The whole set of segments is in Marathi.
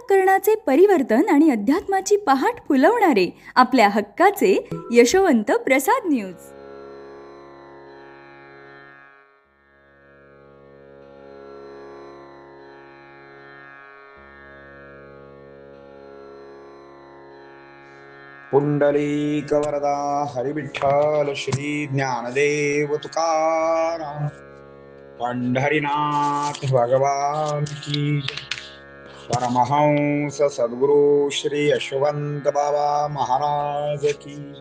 अंतःकरणाचे परिवर्तन आणि अध्यात्माची पहाट फुलवणारे आपल्या हक्काचे यशवंत प्रसाद न्यूज. पुंडलिक वरदा हरिविठ्ठल श्री ज्ञानदेव तुकाराम पंढरीनाथ भगवान की जय. परमहंस सद्गुरु श्री यशवंत बाबा महाराज की जय.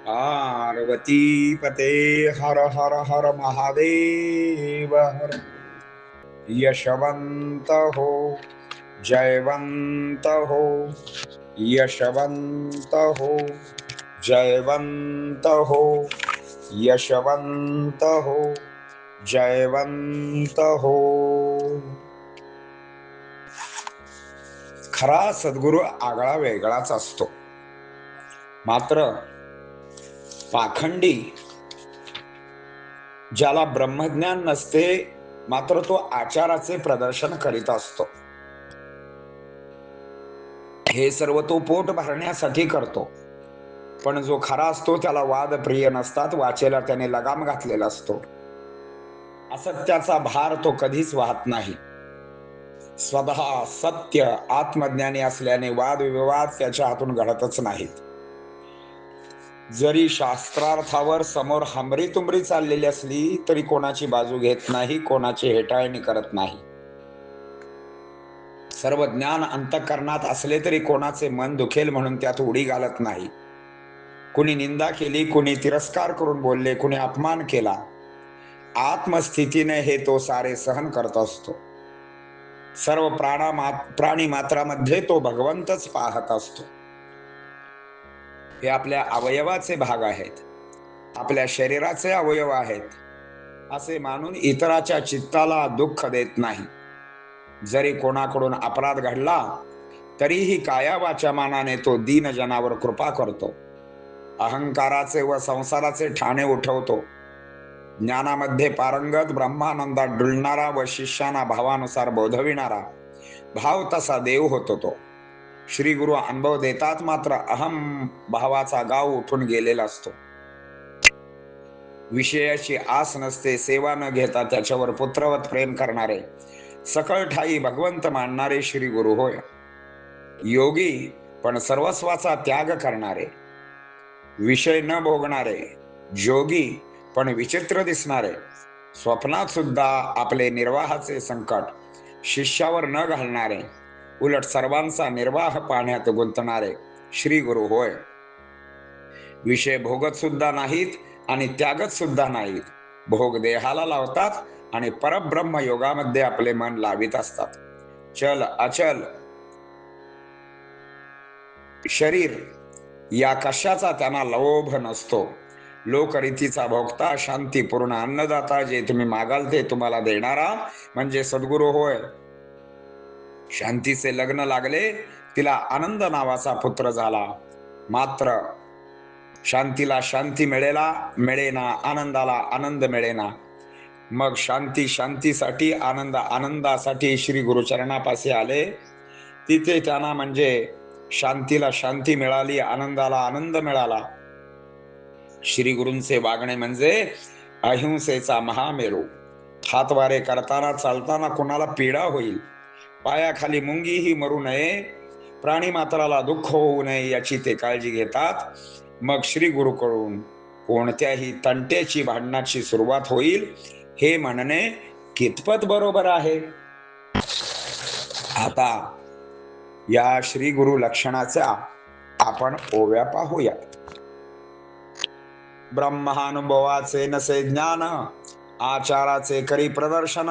पार्वती पते हर हर हर महादेव हर. यशवंत हो जयवंत हो, यशवंत हो जयवंत हो, यशवंत हो जयवंत हो. खरा सद्गुरु आगळा वेगळाच असतो, मात्र पाखंडी ज्याला ब्रह्मज्ञान नसते मात्र तो आचाराचे प्रदर्शन करीत असतो. हे सर्व तो पोट भरण्यासाठी करतो, पण जो खरा असतो त्याला वाद प्रिय नसतात, वाचेला त्याने लगाम घातलेला असतो. असत्याचा भार तो कधीच वाहत नाही. स्वतः सत्य आत्मज्ञानी असल्याने वादविवाद त्याच्या हातून घडतच नाहीत. जरी शास्त्रार्थावर समोर हमरीतुमरी चाललेली असली तरी कोणाची बाजू घेत नाही, कोणाची हेटाळणी करत नाही. सर्व ज्ञान अंतःकरणात असले तरी कोणाचे मन दुखेल म्हणून त्यात उडी घालत नाही. कुणी निंदा केली, कुणी तिरस्कार करून बोलले, कुणी अपमान केला, आत्मस्थितीने हे तो सारे सहन करत असतो. सर्व प्राणी मात्रामध्ये तो भगवंतच पाहत असतो. हे आपल्या अवयवाचे भाग आहेत, आपल्या शरीराचे अवयव आहेत असे मानून इतराच्या चित्ताला दुःख देत नाही. जरी कोणाकडून अपराध घडला तरीही काया वाचा मानाने तो दीन जनावर कृपा करतो. अहंकाराचे व संसाराचे ठाणे उठवतो. ज्ञानामध्ये पारंगत, ब्रह्मानंदात डुलणारा व शिष्याना भावानुसार बोधविणारा, भाव तसा देव होतो तो. श्री गुरु अनुभव देतात, मात्र अहम भावाचा गाव उठून गेलेला असतो. विषयाची आस नसते, सेवा न घेता त्याच्यावर पुत्रवत प्रेम करणारे, सकळ ठाई भगवंत मानणारे श्री गुरु होय. योगी पण सर्वस्वाचा त्याग करणारे, विषय न भोगणारे, जोगी पण विचित्र दिसणारे, स्वप्नात सुद्धा आपले निर्वाहाचे संकट शिष्यावर न घालणारे, उलट सर्वांचा निर्वाह पाहण्यात गुंतणारे श्री गुरु होय. विषय भोगत सुद्धा नाहीत आणि त्यागत सुद्धा नाहीत. भोग देहाला लावतात आणि परब्रह्म योगामध्ये आपले मन लावित असतात. चल अचल शरीर या कशाचा त्यांना लोभ नसतो. लोकरीतीचा भोगता, शांतीपूर्ण अन्नदाता, जे तुम्ही मागाल ते तुम्हाला देणारा म्हणजे सद्गुरु होय. शांतीचे लग्न लागले, तिला आनंद नावाचा पुत्र झाला. मात्र शांतीला शांती मिळेना, आनंदाला आनंद मिळेना. मग शांतीसाठी, आनंदासाठी श्री गुरुचरणापाशी आले. तिथे त्यांना म्हणजे शांतीला शांती मिळाली, आनंदाला आनंद मिळाला. श्री गुरूंचे वागणे म्हणजे अहिंसेचा महामेरू. हातवारे करताना चालताना कुणाला पीडा होईल, पायाखाली मुंगीही मरू नये, प्राणी मात्राला दुःख होऊ नये याची ते काळजी घेतात. मग श्री गुरुकडून कोणत्याही तंट्याची, भांडणाची सुरुवात होईल हे म्हणणे कितपत बरोबर आहे. आता या श्री गुरु लक्षणाचा आपण ओव्या पाहूया. ब्रह्मानुभवाचे नसे ज्ञान, आचाराचे करी प्रदर्शन,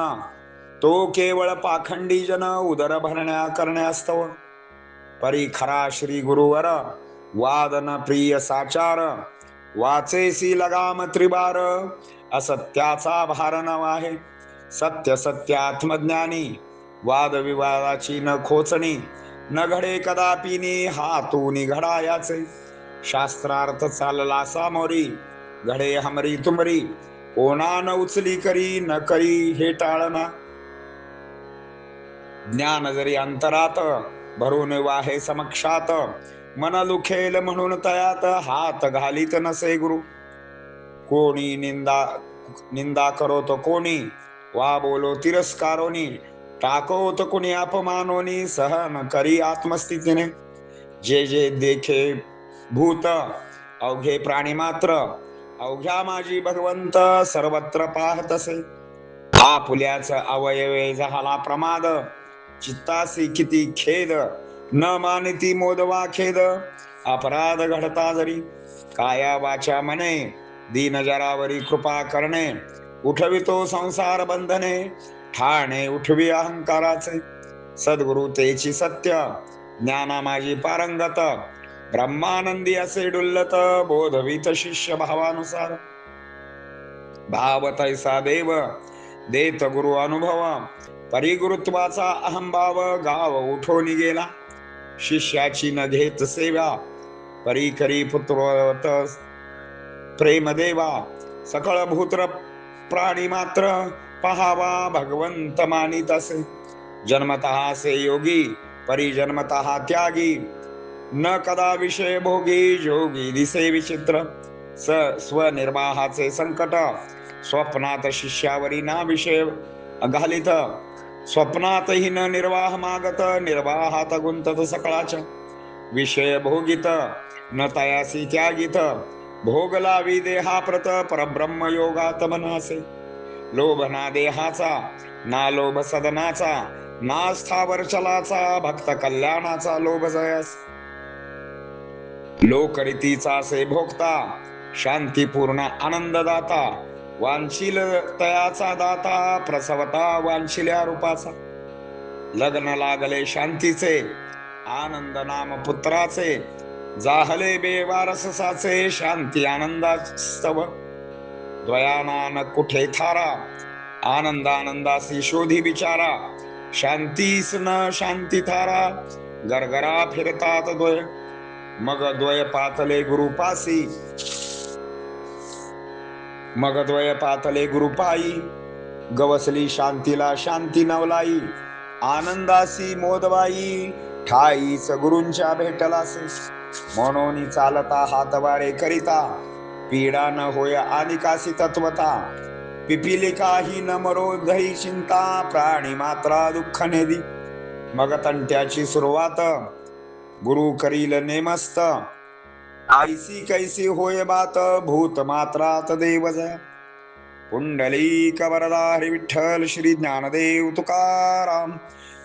तो केवळ पाखंडी जन उदर भरण्या करण्यास्तव. परी खरा श्री गुरुवर वादन प्रिय साचार, वाचेसी लगाम त्रिबार, असत्याचा भार न आहे. सत्य सत्य आत्मज्ञानी, वादविवादाची न खोचणी, न घडे कदापिनी हातूनी घडायाचे. शास्त्रार्थ चालला सामोरी, घडे हमरी तुमरी, कोणा न उचली करी, न करी हे टाळना. ज्ञान जरी अंतरात भरून वाहे समक्षात, मन लुखेल म्हणून तयात हात घालीत नसे गुरु. कोणी निंदा करोत कोणी, वा बोलो तिरस्कारोनी, टाकोत कुणी अपमानोनी, सहन करी आत्मस्थितीने. जे जे देखे भूत अवघे प्राणी मात्र, अवघ्या माझी भगवंत सर्वत्र पाहतसे. आपुल्याच अवयवे झाला प्रमाद, चित्तासी किती खेद, न मानिती मोदवा खेद. अपराध घडता जरी काया वाचा मने, दीन जरावरी कृपा करणे. उठवितो संसार बंधने, ठाणे उठवी अहंकाराचे. सद्गुरु तेची सत्य, ज्ञाना माझी पारंगत. ब्रह्मानंदी असे डुल्लत, बोधवित शिष्य भावानुसार. भाव तैसा देव देत गुरु अनुभव, परिगुरुत्वाचा अहंभाव गाव उठून गेला. शिष्याची न घेत सेवा, परी करी पुत्रवत प्रेम देवा. सकळ भूत्र प्राणी मात्र, पहावा भगवंत मानित असे. जन्मतः से योगी, परी जन्मतः त्यागी. न कदा विषय भोगी, जोगी दिसे विचित्र. स्वनिर्वाहाचे संकट, स्वप्नात शिष्यावरी ना विषय घालित. स्वप्नातही न निर्वाह मागत, निर्वाहात गुंतत सकळाच्या. विषय भोगित न तयासी त्यागित, भोग लावी देहाप्रत परब्रह्म योगात मनासे. लोभ ना देहाचा, ना लोभ सदनाचा, ना स्थावर चलाचा, भक्त कल्याणाचा लोभ जयास. लोकरीतीचा से भोगता, शांतीपूर्ण आनंददाता. वांछील तयाचा दाता, प्रसवता वांछिल्या रूपाचा. लग्न लागले शांतीचे, आनंद नाम पुत्राचे. जाहले बेवारसाचे, शांती आनंदास्तव. द्वयानान कुठे थारा, आनंद आनंदासी शोधी विचारा. शांतीस न शांती थारा, गरगरा फिरतात द्वय. मग द्वय पातले गुरुपासी, मग द्वय पातले गुरुपायी. गवसली शांतीला शांती नवलाई, आनंदासी मोदबाई. ठाईच गुरूंच्या भेटलासे, म्हणून चालता हातवारे करिता. पीडा न होय आनिकासी तत्वता, पिपिलिकाही न मरो दही चिंता. प्राणी मात्रा दुःख नेदी, मग तंट्याची सुरुवात. गुरु करील नेमस्त, आईसी कैसी होय बात. भूत मात्रात देव जया. पुंडलिक वरदा हरी विठ्ठल, श्री ज्ञानदेव तुकाराम.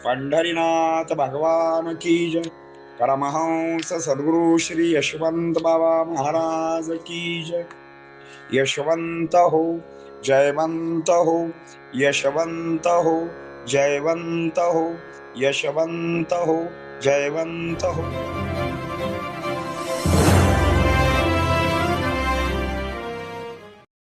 पंढरीनाथ भगवान की जय. परमहंस सद्गुरु श्री यशवंत बाबा महाराज की जय. यशवंत हो, जयवंत हो, यशवंत हो, जयवंत हो, यशवंत हो, जयवंत हो.